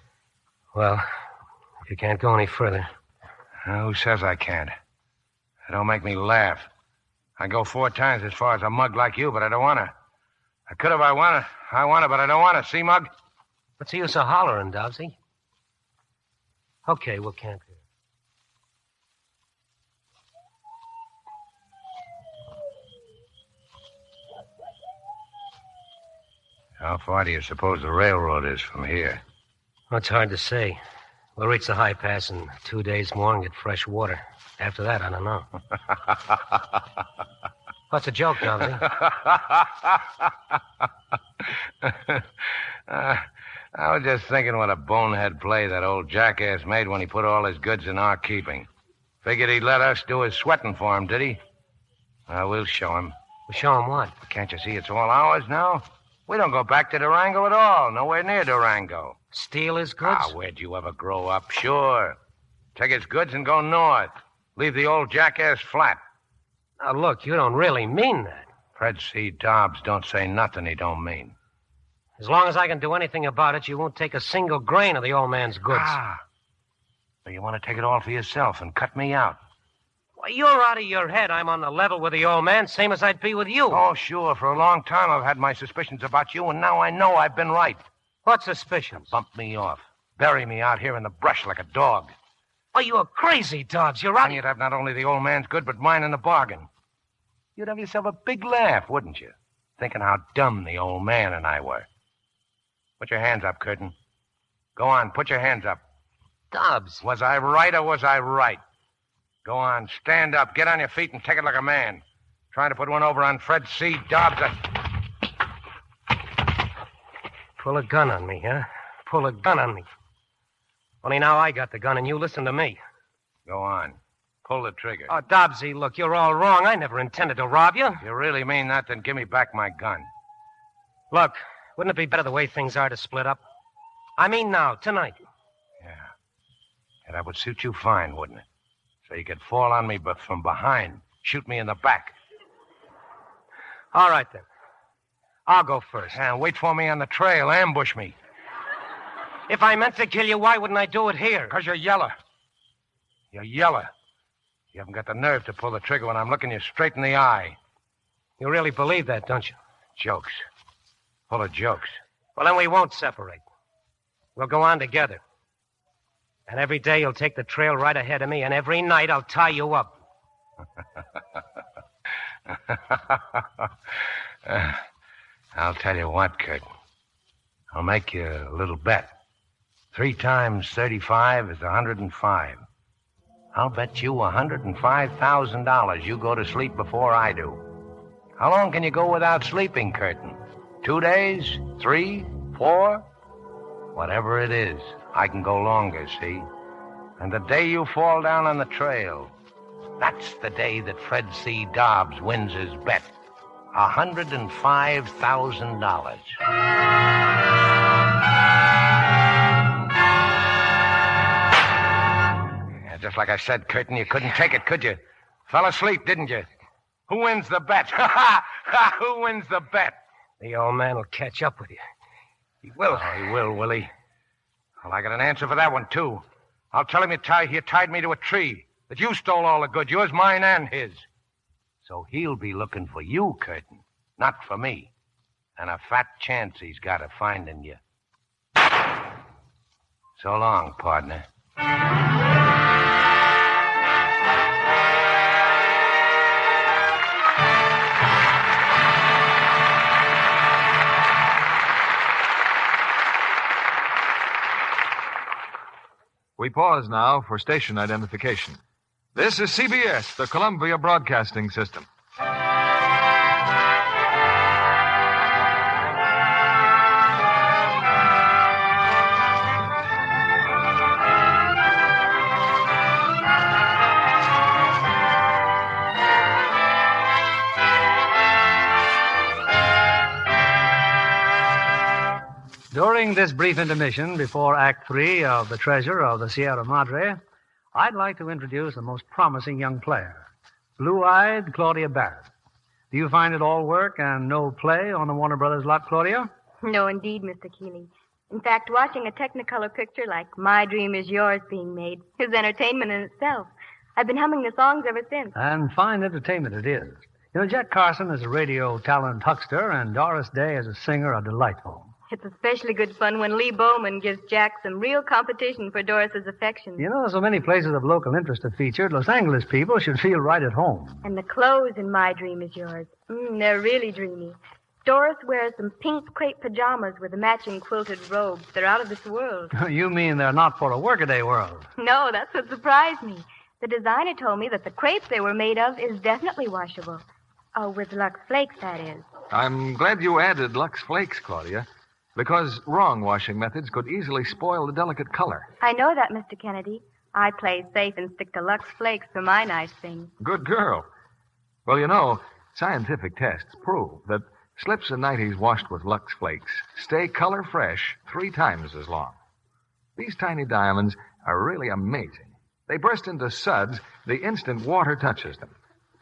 Well, if you can't go any further. Who says I can't? It don't make me laugh. I go 4 times as far as a mug like you, but I don't want to. I could if I want to. I want to, but I don't want to. See, Mug? What's the use of hollering, Dobbsy? Okay, we'll camp here. How far do you suppose the railroad is from here? Well, it's hard to say. We'll reach the high pass in 2 days more and get fresh water. After that, I don't know. What's a joke, Dobbsy? I was just thinking what a bonehead play that old jackass made when he put all his goods in our keeping. Figured he'd let us do his sweating for him, did he? Well, we'll show him. We'll show him what? Can't you see it's all ours now? We don't go back to Durango at all. Nowhere near Durango. Steal his goods? Where'd you ever grow up? Sure. Take his goods and go north. Leave the old jackass flat. Now, look, you don't really mean that. Fred C. Dobbs don't say nothing he don't mean. As long as I can do anything about it, you won't take a single grain of the old man's goods. So you want to take it all for yourself and cut me out? Well, you're out of your head. I'm on the level with the old man, same as I'd be with you. Oh, sure. For a long time I've had my suspicions about you, and now I know I've been right. What suspicions? Bump me off. Bury me out here in the brush like a dog. Oh, you're crazy, Dobbs. You're out. And you'd have not only the old man's good, but mine in the bargain. You'd have yourself a big laugh, wouldn't you? Thinking how dumb the old man and I were. Put your hands up, Curtin. Go on, put your hands up. Dobbs. Was I right or was I right? Go on, stand up, get on your feet and take it like a man. Trying to put one over on Fred C. Dobbs. Pull a gun on me, huh? Pull a gun on me. Only now I got the gun and you listen to me. Go on. Pull the trigger. Oh, Dobbsy, look, you're all wrong. I never intended to rob you. If you really mean that, then give me back my gun. Look, wouldn't it be better the way things are to split up? I mean now, tonight. Yeah, that would suit you fine, wouldn't it? So you could fall on me but from behind, shoot me in the back. All right, then. I'll go first. And wait for me on the trail. Ambush me. If I meant to kill you, why wouldn't I do it here? Because you're yeller. You're yeller. You haven't got the nerve to pull the trigger when I'm looking you straight in the eye. You really believe that, don't you? Jokes. Full of jokes. Well, then we won't separate. We'll go on together. And every day you'll take the trail right ahead of me, and every night I'll tie you up. I'll tell you what, Kurt. I'll make you a little bet. 3 times 35 is 105. I'll bet you $105,000 you go to sleep before I do. How long can you go without sleeping, Curtin? 2 days? 3? 4? Whatever it is, I can go longer, see? And the day you fall down on the trail, that's the day that Fred C. Dobbs wins his bet. $105,000. Yeah, just like I said, Curtin, you couldn't take it, could you? Fell asleep, didn't you? Who wins the bet? Who wins the bet? The old man will catch up with you. He will. Oh, he will he? Well, I got an answer for that one, too. I'll tell him you tied me to a tree, that you stole all the goods, yours, mine, and his. So he'll be looking for you, Curtin, not for me. And a fat chance he's got of finding you. So long, partner. We pause now for station identification. This is CBS, the Columbia Broadcasting System. During this brief intermission before Act 3 of The Treasure of the Sierra Madre, I'd like to introduce a most promising young player, blue-eyed Claudia Barrett. Do you find it all work and no play on the Warner Brothers lot, Claudia? No, indeed, Mr. Keeley. In fact, watching a Technicolor picture like My Dream Is Yours being made is entertainment in itself. I've been humming the songs ever since. And fine entertainment it is. You know, Jack Carson is a radio talent huckster, and Doris Day as a singer are delightful. It's especially good fun when Lee Bowman gives Jack some real competition for Doris's affection. You know, so many places of local interest are featured. Los Angeles people should feel right at home. And the clothes in My Dream Is Yours. They're really dreamy. Doris wears some pink crepe pajamas with a matching quilted robe. They're out of this world. You mean they're not for a workaday world? No, that's what surprised me. The designer told me that the crepe they were made of is definitely washable. Oh, with Lux Flakes, that is. I'm glad you added Lux Flakes, Claudia, because wrong washing methods could easily spoil the delicate color. I know that, Mr. Kennedy. I play safe and stick to Lux Flakes for my nice things. Good girl. Well, you know, scientific tests prove that slips and nighties washed with Lux Flakes stay color fresh 3 times as long. These tiny diamonds are really amazing. They burst into suds the instant water touches them.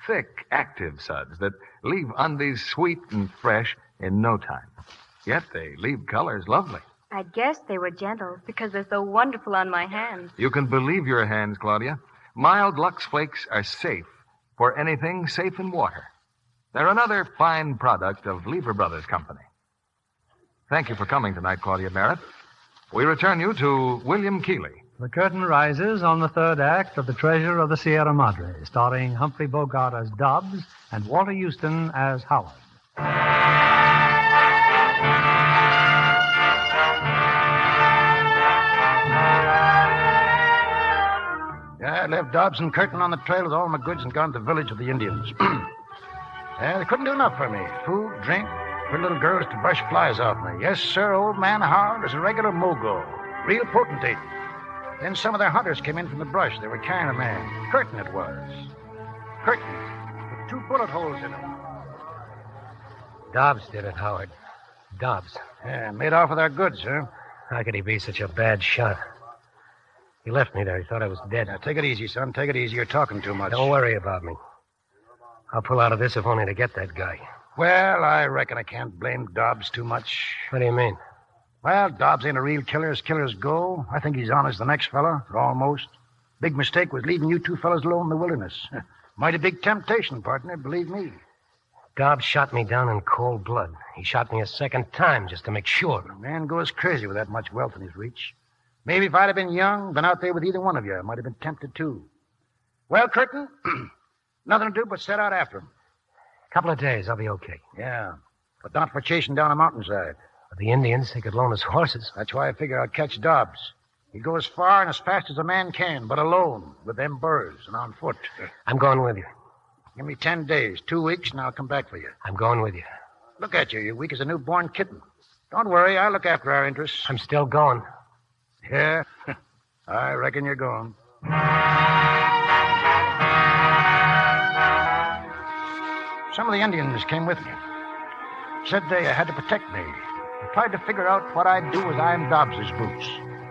Thick, active suds that leave undies sweet and fresh in no time. Yet they leave colors lovely. I guess they were gentle because they're so wonderful on my hands. You can believe your hands, Claudia. Mild Lux Flakes are safe for anything safe in water. They're another fine product of Lever Brothers Company. Thank you for coming tonight, Claudia Barrett. We return you to William Keeley. The curtain rises on the third act of The Treasure of the Sierra Madre, starring Humphrey Bogart as Dobbs and Walter Huston as Howard. Yeah, I left Dobbs and Curtin on the trail with all my goods and gone to the village of the Indians. Yeah, they couldn't do enough for me. Food, drink, for little girls to brush flies off me. Yes, sir, old man Howard was a regular mogul. Real potentate. Then some of their hunters came in from the brush. They were carrying a man. Curtin it was. Curtin, with 2 bullet holes in him. Dobbs did it, Howard. Dobbs. Yeah, made off with our goods, huh? How could he be such a bad shot? He left me there. He thought I was dead. Now, take it easy, son. Take it easy. You're talking too much. Don't worry about me. I'll pull out of this if only to get that guy. Well, I reckon I can't blame Dobbs too much. What do you mean? Well, Dobbs ain't a real killer as killers go. I think he's honest the next fella, or almost. Big mistake was leaving you 2 fellas alone in the wilderness. Mighty big temptation, partner, believe me. Dobbs shot me down in cold blood. He shot me a second time just to make sure. A man goes crazy with that much wealth in his reach. Maybe if I'd have been young, been out there with either one of you, I might have been tempted too. Well, Curtin, nothing to do but set out after him. Couple of days, I'll be okay. Yeah, but not for chasing down a mountainside. But the Indians, they could loan us horses. That's why I figure I'd catch Dobbs. He'd go as far and as fast as a man can, but alone, with them burrs and on foot. I'm going with you. Give me 10 days, 2 weeks, and I'll come back for you. I'm going with you. Look at you. You're weak as a newborn kitten. Don't worry. I'll look after our interests. I'm still going. Yeah? I reckon you're going. Some of the Indians came with me. Said they had to protect me. I tried to figure out what I'd do as I'm Dobbs's boots.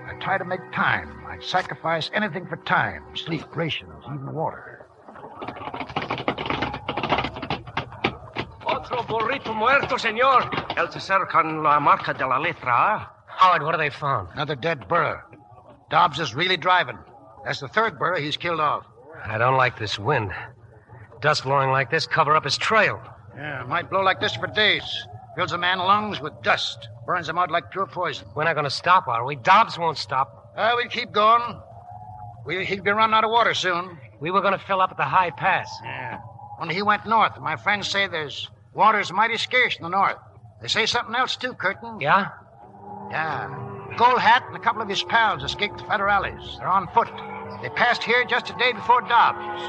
I tried to make time. I'd sacrifice anything for time. Sleep, rations, even water. Otro burrito muerto, señor. El tercero con la marca de la letra. Howard, what have they found? Another dead burro. Dobbs is really driving. That's the 3rd burro he's killed off. I don't like this wind. Dust blowing like this cover up his trail. Yeah, it might blow like this for days. Fills a man's lungs with dust. Burns him out like pure poison. We're not going to stop, are we? Dobbs won't stop. We'll keep going. He'll be running out of water soon. We were going to fill up at the high pass. Yeah. When he went north, my friends say water's mighty scarce in the north. They say something else, too, Curtin. Yeah? Yeah. Gold Hat and a couple of his pals escaped the federales. They're on foot. They passed here just a day before Dobbs.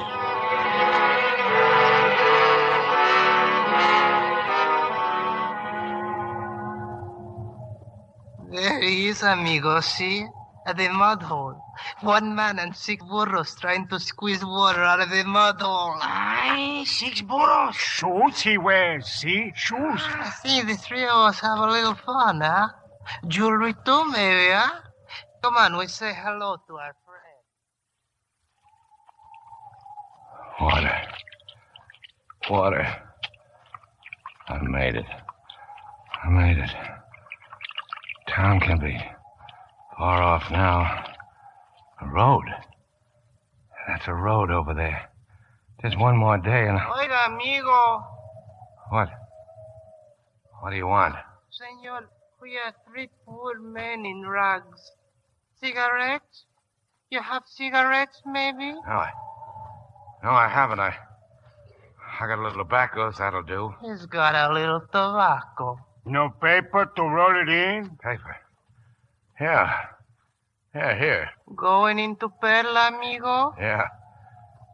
There he is, amigo, see? At the mud hole. 1 man and 6 burros trying to squeeze water out of the mud hole. Aye, 6 burros. Shoes he wears, see? Shoes. I see the 3 of us have a little fun, huh? Jewelry too, maybe, huh? Come on, we say hello to our friend. Water. I made it. Town can be far off now. A road. That's a road over there. Just one more day and... Oiga, amigo. What? What do you want? Senor, we are three poor men in rags. Cigarettes? You have cigarettes, maybe? No, I haven't. I got a little tobacco, that'll do. He's got a little tobacco. No paper to roll it in? Paper? Yeah, here. Going into Perla, amigo? Yeah,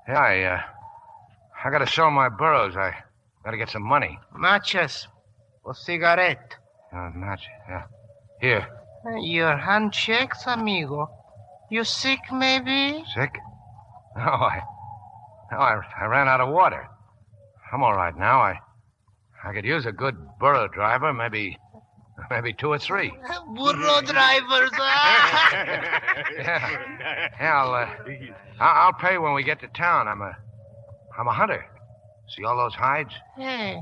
I gotta sell my burros. I gotta get some money. Matches. Or cigarette. Match, yeah. Here. Your handshakes, amigo. You sick, maybe? Sick? No, I ran out of water. I'm all right now. I could use a good burro driver, maybe 2 or 3. Burro drivers, huh? Yeah, I'll pay when we get to town. I'm a hunter. See all those hides? Hey,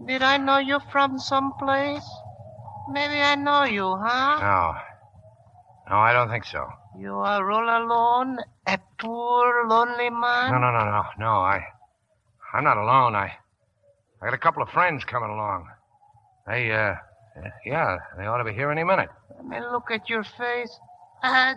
did I know you from someplace? Maybe I know you, huh? No, I don't think so. You are all alone, a poor, lonely man? No, I'm not alone. I got a couple of friends coming along. They ought to be here any minute. Let me look at your face.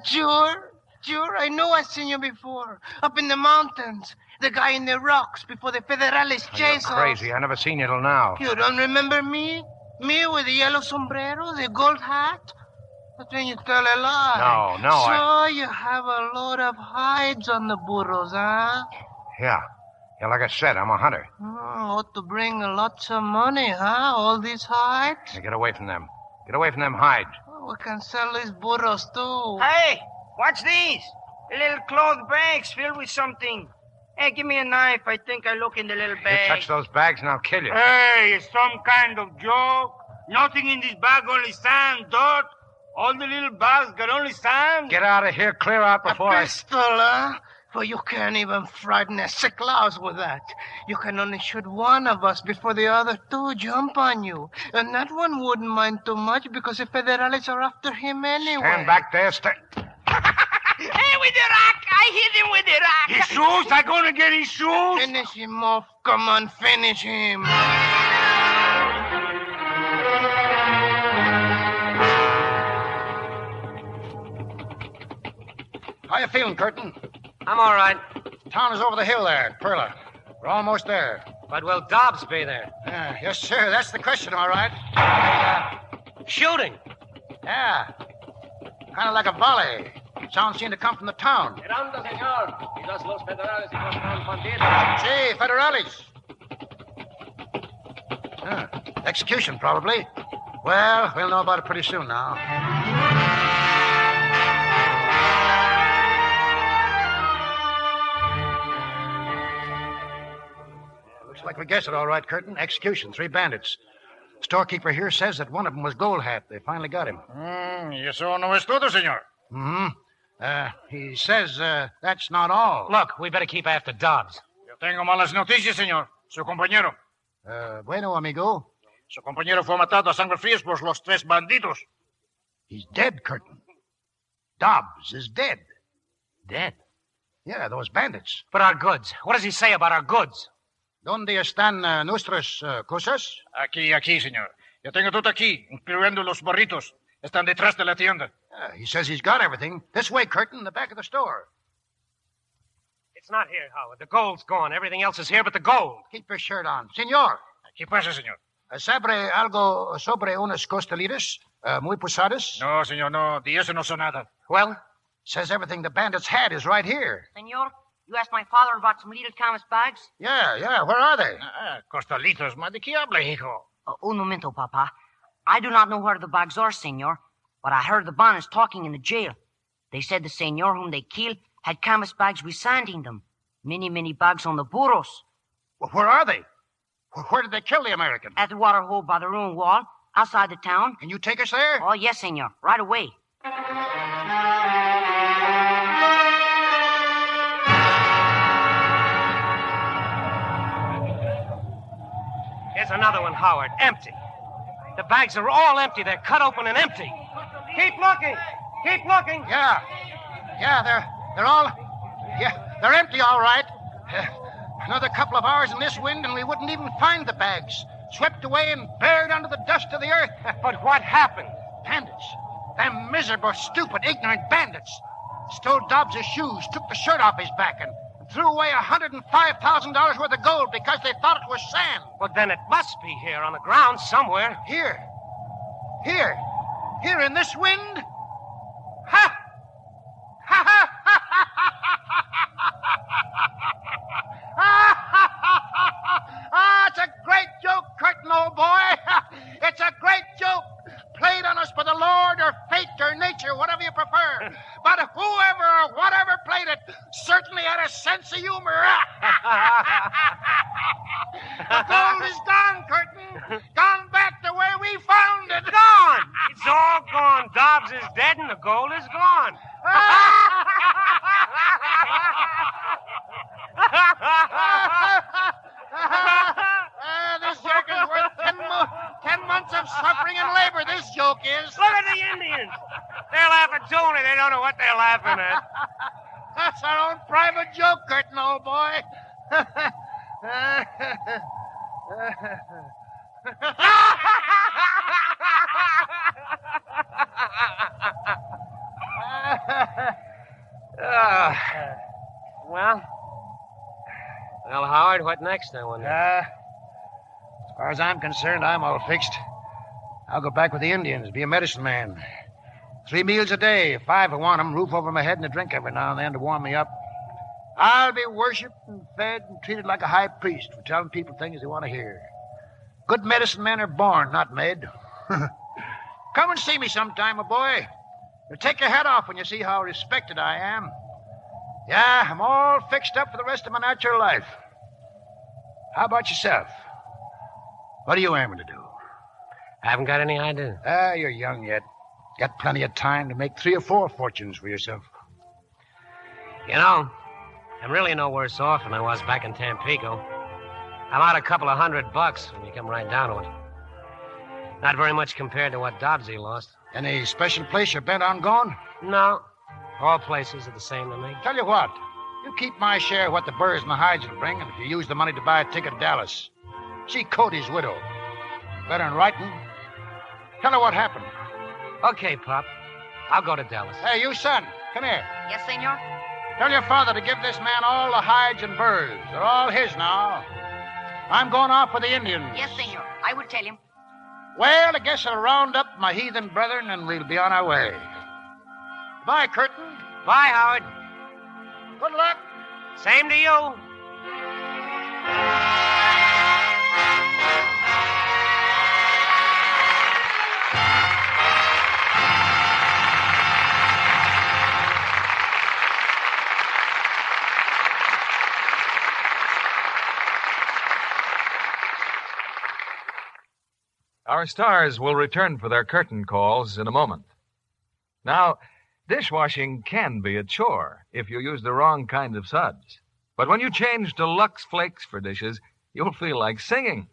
Sure, I know I've seen you before. Up in the mountains. The guy in the rocks before the Federales chase us. You're crazy. I never seen you till now. You don't remember me? Me with the yellow sombrero, the gold hat? But then you tell a lie. No, So you have a load of hides on the burros, huh? Yeah, like I said, I'm a hunter. Ought to bring lots of money, huh? All these hides? Hey, get away from them. Get away from them hides. We can sell these burros, too. Hey, what's these? Little cloth bags filled with something. Hey, give me a knife. I think I look in the little bag. You touch those bags and I'll kill you. Hey, it's some kind of joke. Nothing in this bag, only sand, dirt. All the little bags got only sand. Get out of here. Clear out before A pistol, huh? For you can't even frighten a sick louse with that. You can only shoot one of us before the other 2 jump on you. And that one wouldn't mind too much because the Federales are after him anyway. Stand back there. Hey, with the rock! I hit him with the rock! His shoes? I'm gonna get his shoes? Finish him off. Come on, finish him. How you feeling, Curtin? I'm all right. Town is over the hill there, Perla. We're almost there. But will Dobbs be there? Yes, sir. That's the question, all right. Shooting? Yeah. Kind of like a volley. Sound seemed to come from the town. Miranda, senor. Quizás los federales y los bandidos. Gee, federales. Execution, probably. Well, we'll know about it pretty soon now. Looks like we guessed it all right, Curtin. Execution, 3 bandits. Storekeeper here says that one of them was Gold Hat. They finally got him. ¿Y eso no es todo, señor? He says that's not all. Look, we better keep after Dobbs. Yo tengo malas noticias, señor. Su compañero. Bueno, amigo. Su compañero fue matado a sangre fría por los 3 bandidos. He's dead, Curtin. Dobbs is dead. Dead? Yeah, those bandits. But our goods. What does he say about our goods? ¿Dónde están nuestras cosas? Aquí, señor. Yo tengo todo aquí, incluyendo los burritos. Están detrás de la tienda. He says he's got everything. This way, Curtin, the back of the store. It's not here, Howard. The gold's gone. Everything else is here but the gold. Keep your shirt on. Senor. ¿Qué pasa, señor? ¿Sabe algo sobre unas costelitas muy pesadas? No, señor, no. De eso no sé nada. Well? Says everything the bandits had is right here. Senor, you asked my father about some little canvas bags? Yeah. Where are they? Costalitos, ma, ¿de qué habla, hijo? Un momento, Papa. I do not know where the bags are, senor, but I heard the bandits talking in the jail. They said the senor whom they killed had canvas bags with sand in them. Many bags on the burros. Well, where are they? Where did they kill the American? At the water hole by the ruined wall. Outside the town. Can you take us there? Oh, yes, senor. Right away. Here's another one, Howard. Empty. The bags are all empty. They're cut open and empty. Keep looking. Keep looking. Yeah. Yeah, they're all... Yeah, they're empty, all right. Another couple of hours in this wind and we wouldn't even find the bags. Swept away and buried under the dust of the earth. But what happened? Bandits. Them miserable, stupid, ignorant bandits. Stole Dobbs' shoes, took the shirt off his back, and threw away $105,000 worth of gold because they thought it was sand. Well, then it must be here on the ground somewhere. Here. Here in this wind? Ha! Ha ha ha Ah, it's a great joke, Curtin, old boy. It's a great joke. Played on us by the Lord or fate or nature, whatever you prefer. But whoever or whatever played it certainly had a sense of humor. The gold is gone, Curtin. Gone back to where we found it. Gone. It's all gone. Dobbs is dead and the gold is gone. This joke is worth 10 months of suffering and labor, this joke is. Look at the Indians. They're laughing too, and they don't know what they're laughing at. That's our own private joke, Curtin, old boy. Well, Howard, what next, I wonder? As far as I'm concerned, I'm all fixed. I'll go back with the Indians, be a medicine man. 3 meals a day, 5 I want 'em, roof over my head and a drink every now and then to warm me up. I'll be worshipped and fed and treated like a high priest for telling people things they want to hear. Good medicine men are born, not made. Come and see me sometime, my boy. You'll take your hat off when you see how respected I am. Yeah, I'm all fixed up for the rest of my natural life. How about yourself? What are you aiming to do? I haven't got any idea. You're young yet. Got plenty of time to make 3 or 4 fortunes for yourself. You know, I'm really no worse off than I was back in Tampico. I'm out a couple of $100 when you come right down to it. Not very much compared to what Dobbs lost. Any special place you're bent on going? No. All places are the same to me. Tell you what, you keep my share of what the burrs and the hides will bring, and if you use the money to buy a ticket to Dallas, see Cody's widow. Better than writing. Tell her what happened. Okay, Pop. I'll go to Dallas. Hey, you son, come here. Yes, senor? Tell your father to give this man all the hides and burrs. They're all his now. I'm going off with the Indians. Yes, senor. I will tell him. Well, I guess I'll round up my heathen brethren and we'll be on our way. Bye, Curtin. Bye, Howard. Good luck. Same to you. Our stars will return for their curtain calls in a moment. Now, dishwashing can be a chore if you use the wrong kind of suds. But when you change to Lux Flakes for dishes, you'll feel like singing.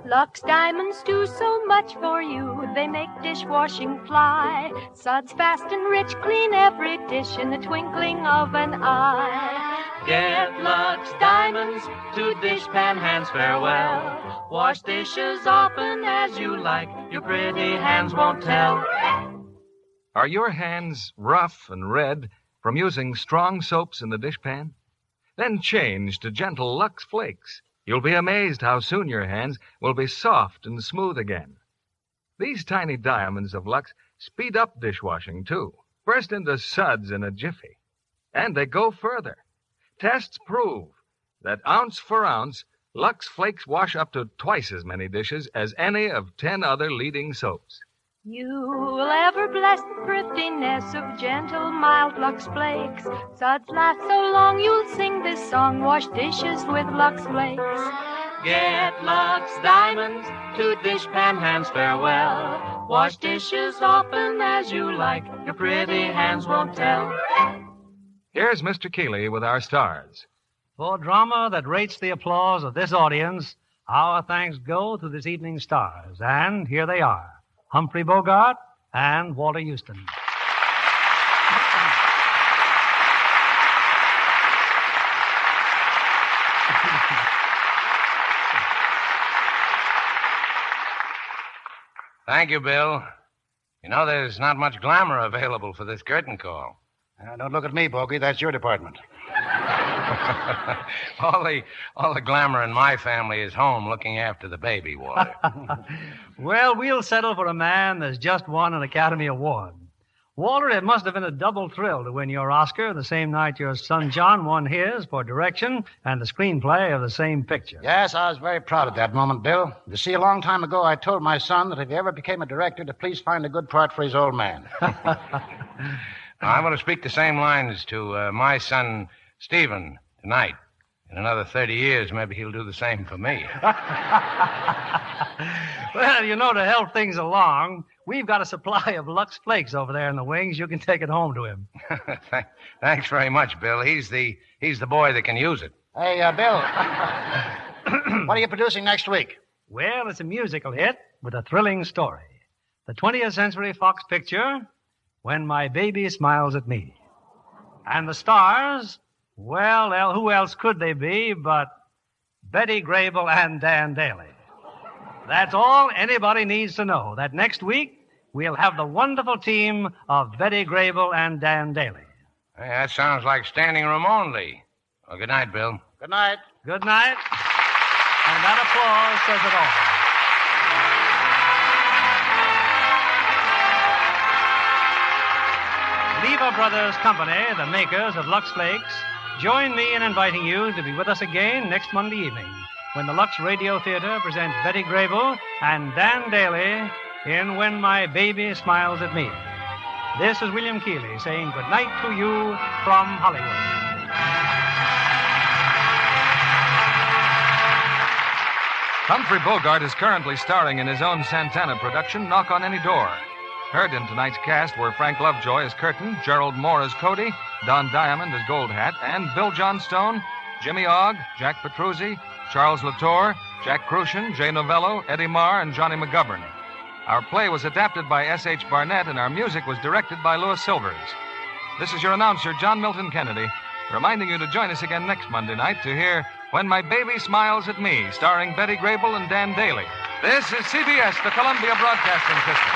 Lux Diamonds do so much for you. They make dishwashing fly. Suds fast and rich, clean every dish in the twinkling of an eye. Get Lux Diamonds to dishpan hands farewell. Wash dishes often as you like. Your pretty hands won't tell. Are your hands rough and red from using strong soaps in the dishpan? Then change to gentle Lux Flakes. You'll be amazed how soon your hands will be soft and smooth again. These tiny diamonds of Lux speed up dishwashing, too. Burst into suds in a jiffy. And they go further. Tests prove that ounce for ounce, Lux Flakes wash up to twice as many dishes as any of 10 other leading soaps. You'll ever bless the thriftiness of gentle, mild Lux Flakes. Suds last so long you'll sing this song. Wash dishes with Lux Flakes. Get Lux Diamonds to dishpan hands farewell. Wash dishes often as you like. Your pretty hands won't tell. Here's Mr. Keeley with our stars. For drama that rates the applause of this audience, our thanks go to this evening's stars. And here they are, Humphrey Bogart and Walter Huston. Thank you, Bill. You know, there's not much glamour available for this curtain call. Don't look at me, Bogey. That's your department. all the glamour in my family is home looking after the baby, Walter. Well, we'll settle for a man that's just won an Academy Award. Walter, it must have been a double thrill to win your Oscar the same night your son John won his for direction and the screenplay of the same picture. Yes, I was very proud of that moment, Bill. You see, a long time ago, I told my son that if he ever became a director, to please find a good part for his old man. I want to speak the same lines to my son, Stephen, tonight. In another 30 years, maybe he'll do the same for me. Well, you know, to help things along, we've got a supply of Lux Flakes over there in the wings. You can take it home to him. Thanks very much, Bill. He's the boy that can use it. Hey, Bill, what are you producing next week? Well, it's a musical hit with a thrilling story. The 20th Century Fox picture, When My Baby Smiles at Me. And the stars, well, who else could they be but Betty Grable and Dan Daly? That's all anybody needs to know, that next week we'll have the wonderful team of Betty Grable and Dan Daly. Hey, that sounds like standing room only. Well, good night, Bill. Good night. Good night. And that applause says it all. Lever Brothers Company, the makers of Lux Flakes, join me in inviting you to be with us again next Monday evening when the Lux Radio Theater presents Betty Grable and Dan Daly in When My Baby Smiles at Me. This is William Keeley saying good night to you from Hollywood. Humphrey Bogart is currently starring in his own Santana production, Knock on Any Door. Heard in tonight's cast were Frank Lovejoy as Curtin, Gerald Moore as Cody, Don Diamond as Gold Hat, and Bill Johnstone, Jimmy Ogg, Jack Petruzzi, Charles Latour, Jack Crucian, Jay Novello, Eddie Marr, and Johnny McGovern. Our play was adapted by S.H. Barnett, and our music was directed by Louis Silvers. This is your announcer, John Milton Kennedy, reminding you to join us again next Monday night to hear When My Baby Smiles at Me, starring Betty Grable and Dan Daly. This is CBS, the Columbia Broadcasting System.